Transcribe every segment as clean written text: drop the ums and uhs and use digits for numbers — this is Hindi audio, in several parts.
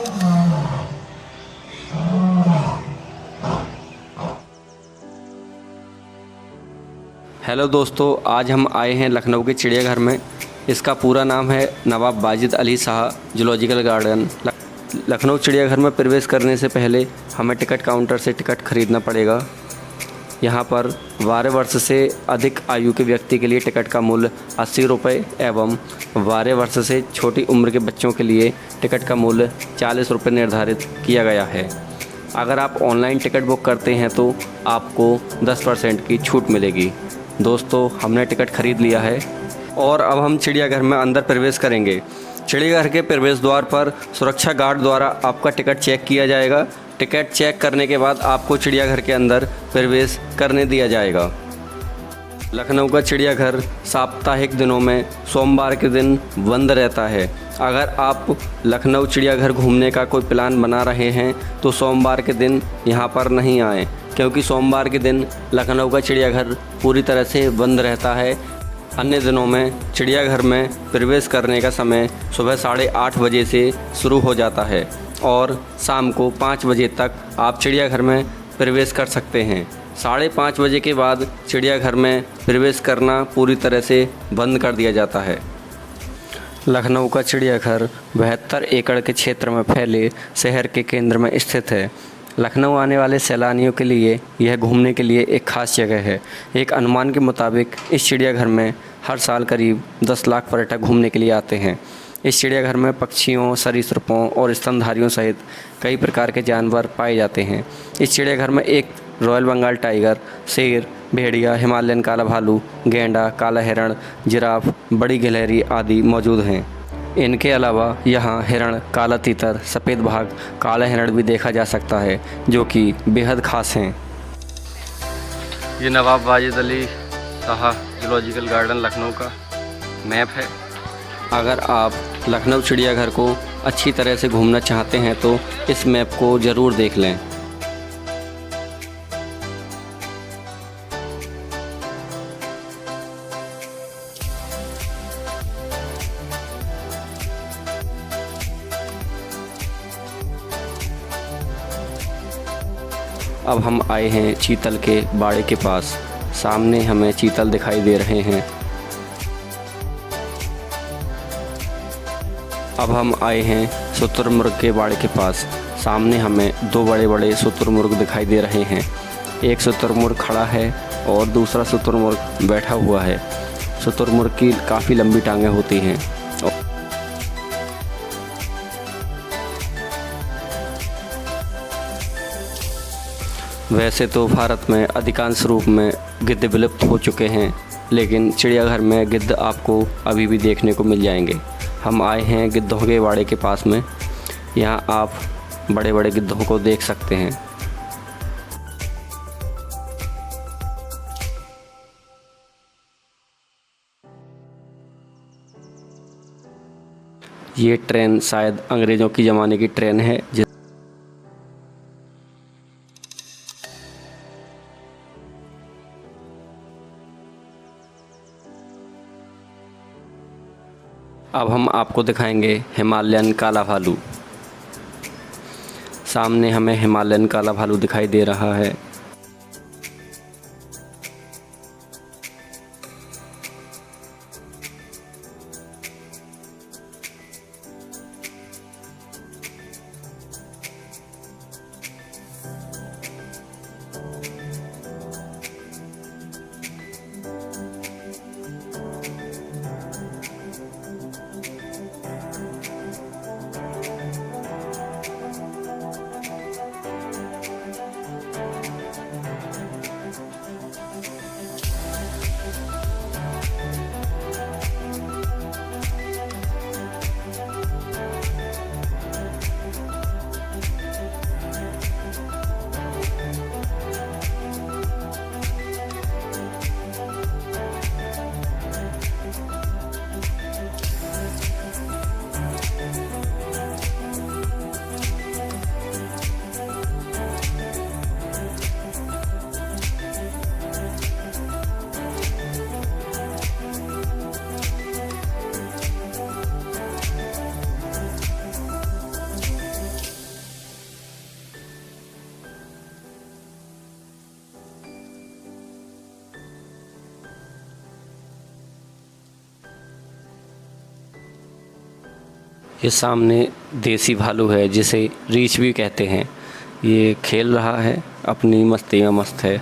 हेलो दोस्तों, आज हम आए हैं लखनऊ के चिड़ियाघर में। इसका पूरा नाम है नवाब वाजिद अली शाह जूलॉजिकल गार्डन। लखनऊ चिड़ियाघर में प्रवेश करने से पहले हमें टिकट काउंटर से टिकट खरीदना पड़ेगा। यहाँ पर 12 वर्ष से अधिक आयु के व्यक्ति के लिए टिकट का मूल्य 80 रुपये एवं 12 वर्ष से छोटी उम्र के बच्चों के लिए टिकट का मूल्य 40 रुपये निर्धारित किया गया है। अगर आप ऑनलाइन टिकट बुक करते हैं तो आपको 10% की छूट मिलेगी। दोस्तों, हमने टिकट खरीद लिया है और अब हम चिड़ियाघर में अंदर प्रवेश करेंगे। चिड़ियाघर के प्रवेश द्वार पर सुरक्षा गार्ड द्वारा आपका टिकट चेक किया जाएगा। टिकट चेक करने के बाद आपको चिड़ियाघर के अंदर प्रवेश करने दिया जाएगा। लखनऊ का चिड़ियाघर साप्ताहिक दिनों में सोमवार के दिन बंद रहता है। अगर आप लखनऊ चिड़ियाघर घूमने का कोई प्लान बना रहे हैं तो सोमवार के दिन यहाँ पर नहीं आएँ, क्योंकि सोमवार के दिन लखनऊ का चिड़ियाघर पूरी तरह से बंद रहता है। अन्य दिनों में चिड़ियाघर में प्रवेश करने का समय सुबह 8:30 बजे से शुरू हो जाता है और शाम को 5 बजे तक आप चिड़ियाघर में प्रवेश कर सकते हैं। 5:30 बजे के बाद चिड़ियाघर में प्रवेश करना पूरी तरह से बंद कर दिया जाता है। लखनऊ का चिड़ियाघर 72 एकड़ के क्षेत्र में फैले शहर के केंद्र में स्थित है। लखनऊ आने वाले सैलानियों के लिए यह घूमने के लिए एक खास जगह है। एक अनुमान के मुताबिक इस चिड़ियाघर में हर साल करीब 10 लाख पर्यटक घूमने के लिए आते हैं। इस चिड़ियाघर में पक्षियों, सरीसृपों और स्तनधारियों सहित कई प्रकार के जानवर पाए जाते हैं। इस चिड़ियाघर में एक रॉयल बंगाल टाइगर, शेर, भेड़िया, हिमालयन काला भालू, गेंडा, काला हिरण, जिराफ, बड़ी गिलहरी आदि मौजूद हैं। इनके अलावा यहाँ हिरण, काला तीतर, सफ़ेद बाघ, काला हिरण भी देखा जा सकता है, जो कि बेहद खास हैं। ये नवाब वाजिद अली शाह जूलॉजिकल गार्डन लखनऊ का मैप है। अगर आप लखनऊ चिड़ियाघर को अच्छी तरह से घूमना चाहते हैं तो इस मैप को ज़रूर देख लें। अब हम आए हैं चीतल के बाड़े के पास। सामने हमें चीतल दिखाई दे रहे हैं। अब हम आए हैं शुतुरमुर्ग के बाड़े के पास। सामने हमें 2 बड़े बड़े शुतुरमुर्ग दिखाई दे रहे हैं। एक शुतुरमुर्ग खड़ा है और दूसरा शुतुरमुर्ग बैठा हुआ है। शुतुरमुर्ग की काफ़ी लंबी टांगें होती हैं। वैसे तो भारत में अधिकांश रूप में गिद्ध विलुप्त हो चुके हैं, लेकिन चिड़ियाघर में गिद्ध आपको अभी भी देखने को मिल जाएंगे। हम आए हैं गिद्धों के बाड़े के पास में। यहाँ आप बड़े बड़े गिद्धों को देख सकते हैं। ये ट्रेन शायद अंग्रेज़ों की ज़माने की ट्रेन है। अब हम आपको दिखाएंगे हिमालयन काला भालू। सामने हमें हिमालयन काला भालू दिखाई दे रहा है। ये सामने देसी भालू है जिसे रीछ भी कहते हैं। ये खेल रहा है, अपनी मस्ती में मस्त है।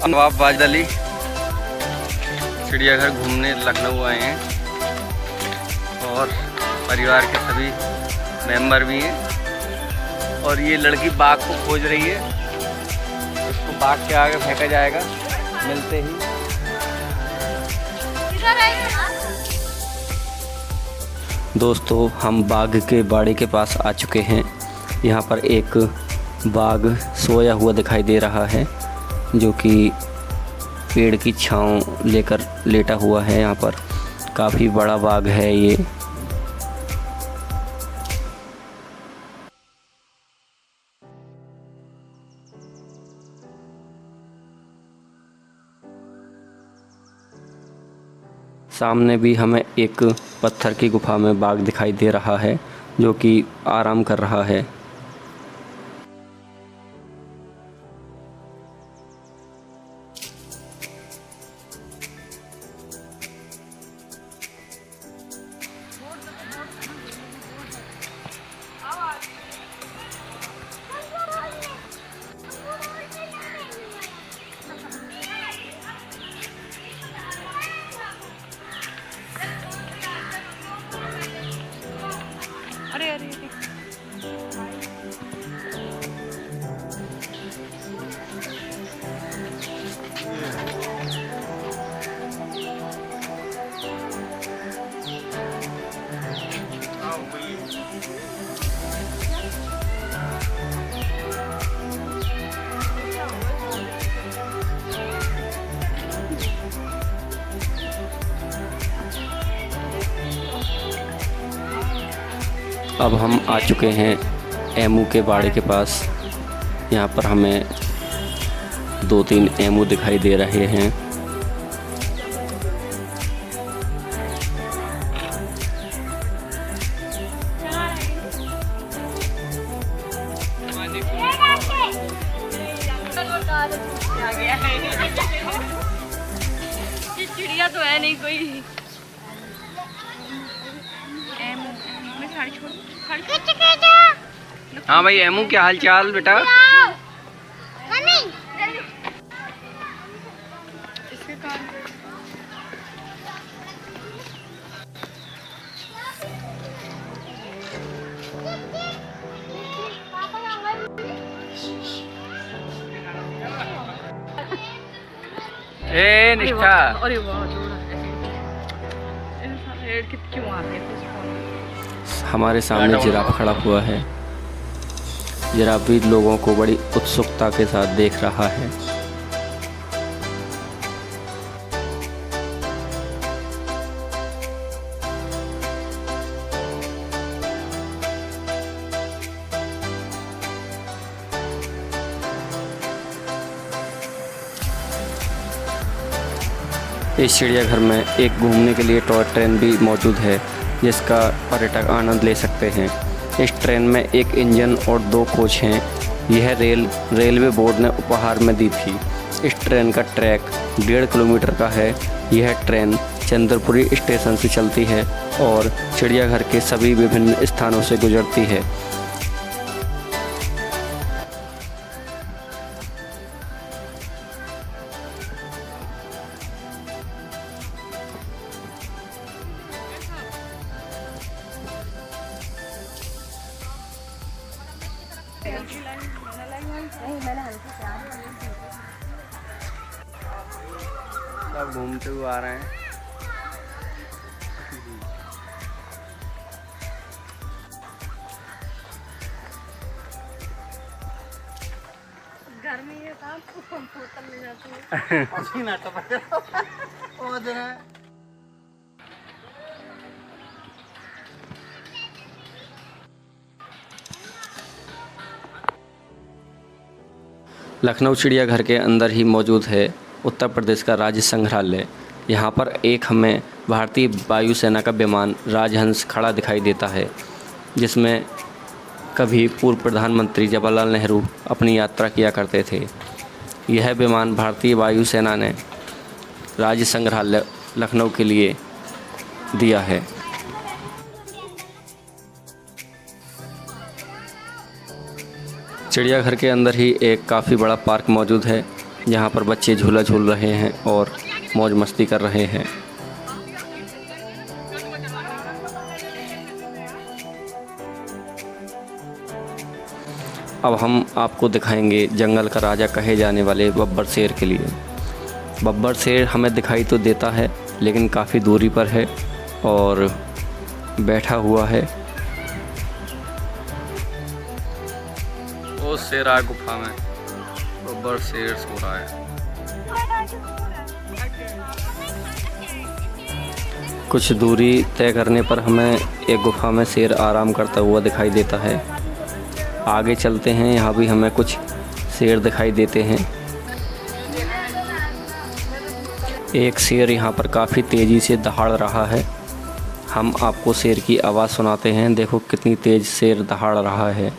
नवाब वाजिद अली चिड़ियाघर घूमने लखनऊ आए हैं और परिवार के सभी मेंबर भी हैं। और ये लड़की बाघ को खोज रही है, उसको बाघ के आगे फेंका जाएगा मिलते ही। दोस्तों, हम बाघ के बाड़े के पास आ चुके हैं। यहाँ पर एक बाघ सोया हुआ दिखाई दे रहा है जो कि पेड़ की छांव लेकर लेटा हुआ है। यहाँ पर काफ़ी बड़ा बाघ है ये। सामने भी हमें एक पत्थर की गुफा में बाघ दिखाई दे रहा है जो कि आराम कर रहा है। अरे अरे अरे अब हम आ चुके हैं एमू के बाड़े के पास। यहाँ पर हमें 2-3 एमू दिखाई दे रहे हैं। चिड़िया तो है नहीं कोई। हाँ भाई एमू, क्या हाल चाल बेटा? ए निष्ठा, अरे वाह क्यों आते हैं? हमारे सामने जिराफ खड़ा हुआ है। जिराफ भी लोगों को बड़ी उत्सुकता के साथ देख रहा है। इस चिड़ियाघर में एक घूमने के लिए टॉय ट्रेन भी मौजूद है जिसका पर्यटक आनंद ले सकते हैं। इस ट्रेन में एक इंजन और 2 कोच हैं। यह रेलवे बोर्ड ने उपहार में दी थी। इस ट्रेन का ट्रैक 1.5 किलोमीटर का है। यह ट्रेन चंद्रपुरी स्टेशन से चलती है और चिड़ियाघर के सभी विभिन्न स्थानों से गुजरती है। सेल्फी लाइन सब घूमते हुए आ रहे हैं। घर में ये था बोतल ले जाती है। लखनऊ चिड़ियाघर के अंदर ही मौजूद है उत्तर प्रदेश का राज्य संग्रहालय। यहाँ पर एक हमें भारतीय वायुसेना का विमान राजहंस खड़ा दिखाई देता है, जिसमें कभी पूर्व प्रधानमंत्री जवाहरलाल नेहरू अपनी यात्रा किया करते थे। यह विमान भारतीय वायुसेना ने राज्य संग्रहालय लखनऊ के लिए दिया है। चिड़ियाघर के अंदर ही एक काफ़ी बड़ा पार्क मौजूद है, जहाँ पर बच्चे झूला झूल रहे हैं और मौज मस्ती कर रहे हैं। अब हम आपको दिखाएंगे जंगल का राजा कहे जाने वाले बब्बर शेर के लिए। बब्बर शेर हमें दिखाई तो देता है, लेकिन काफ़ी दूरी पर है और बैठा हुआ है। वो शेर आया गुफा में, बब्बर शेर सो रहा है। कुछ दूरी तय करने पर हमें एक गुफा में शेर आराम करता हुआ दिखाई देता है। आगे चलते हैं, यहाँ भी हमें कुछ शेर दिखाई देते हैं। एक शेर यहाँ पर काफ़ी तेज़ी से दहाड़ रहा है। हम आपको शेर की आवाज़ सुनाते हैं। देखो कितनी तेज़ शेर दहाड़ रहा है।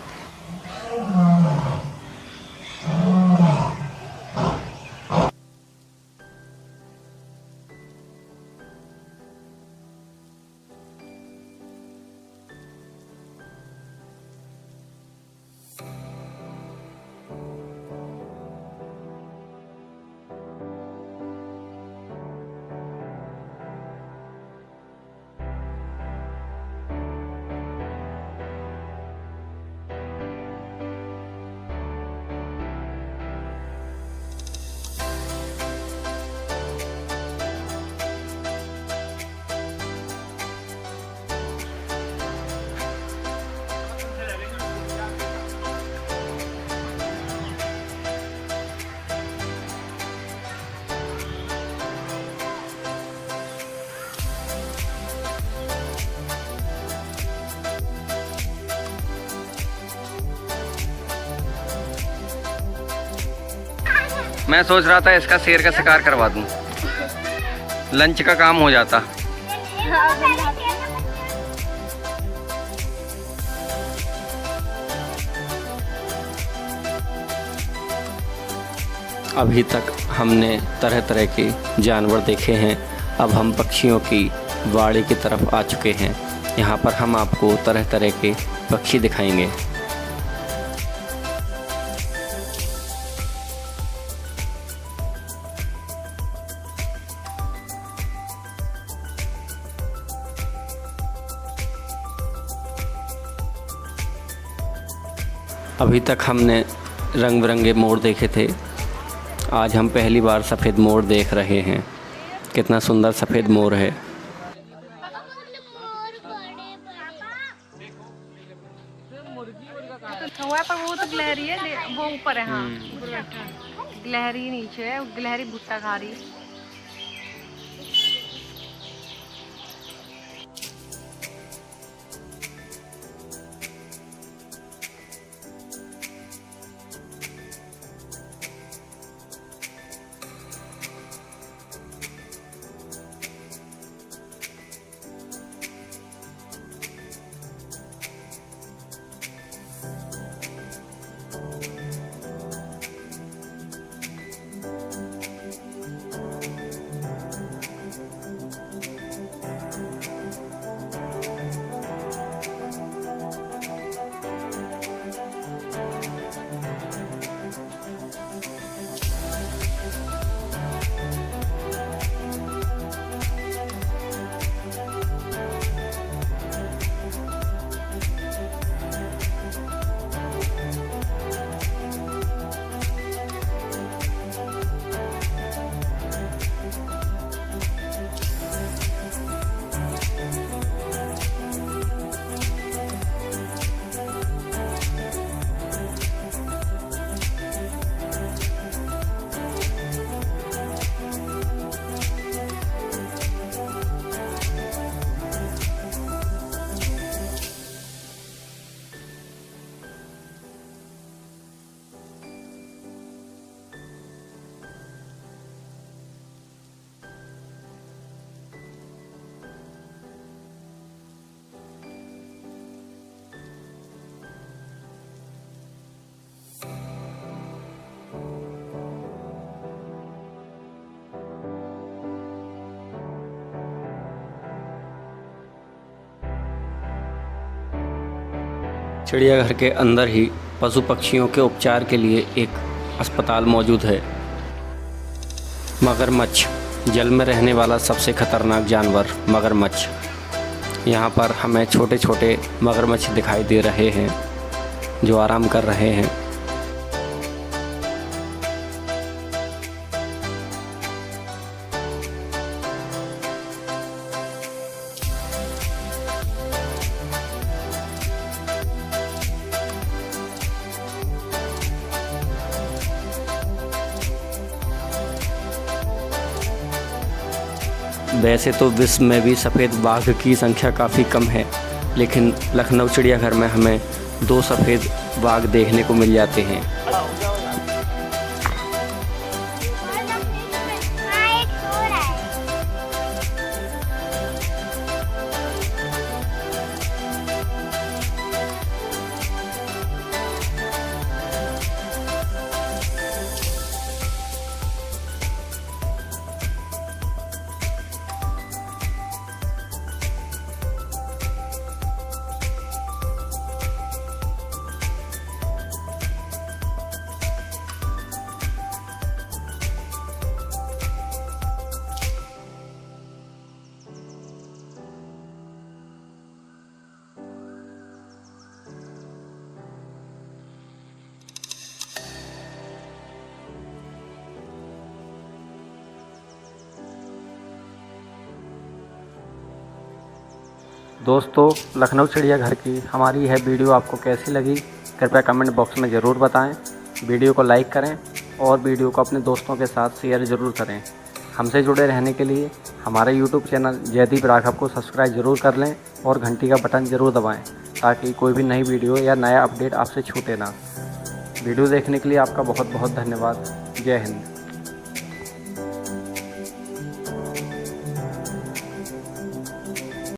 मैं सोच रहा था इसका शेर का शिकार करवा दूं, लंच का काम हो जाता। अभी तक हमने तरह तरह के जानवर देखे हैं। अब हम पक्षियों की वाड़ी की तरफ आ चुके हैं। यहाँ पर हम आपको तरह तरह के पक्षी दिखाएंगे। अभी तक हमने रंग बिरंगे मोर देखे थे। आज हम पहली बार सफ़ेद मोर देख रहे हैं। कितना सुंदर सफ़ेद मोर है। पर वो तो गिलहरी है, वो ऊपर है। हाँ, ऊपर बैठा है। गिलहरी नीचे है, गिलहरी भुट्टा खा रही है। चिड़ियाघर के अंदर ही पशु पक्षियों के उपचार के लिए एक अस्पताल मौजूद है। मगरमच्छ, जल में रहने वाला सबसे खतरनाक जानवर मगरमच्छ। यहाँ पर हमें छोटे छोटे मगरमच्छ दिखाई दे रहे हैं जो आराम कर रहे हैं। वैसे तो विश्व में भी सफ़ेद बाघ की संख्या काफ़ी कम है, लेकिन लखनऊ चिड़ियाघर में हमें 2 सफ़ेद बाघ देखने को मिल जाते हैं। दोस्तों, लखनऊ चिड़ियाघर की हमारी यह वीडियो आपको कैसी लगी कृपया कमेंट बॉक्स में ज़रूर बताएं। वीडियो को लाइक करें और वीडियो को अपने दोस्तों के साथ शेयर ज़रूर करें। हमसे जुड़े रहने के लिए हमारे यूट्यूब चैनल जयदीप राघव को सब्सक्राइब ज़रूर कर लें और घंटी का बटन ज़रूर दबाएं ताकि कोई भी नई वीडियो या नया अपडेट आपसे छूटे ना। वीडियो देखने के लिए आपका बहुत बहुत धन्यवाद। जय हिंद।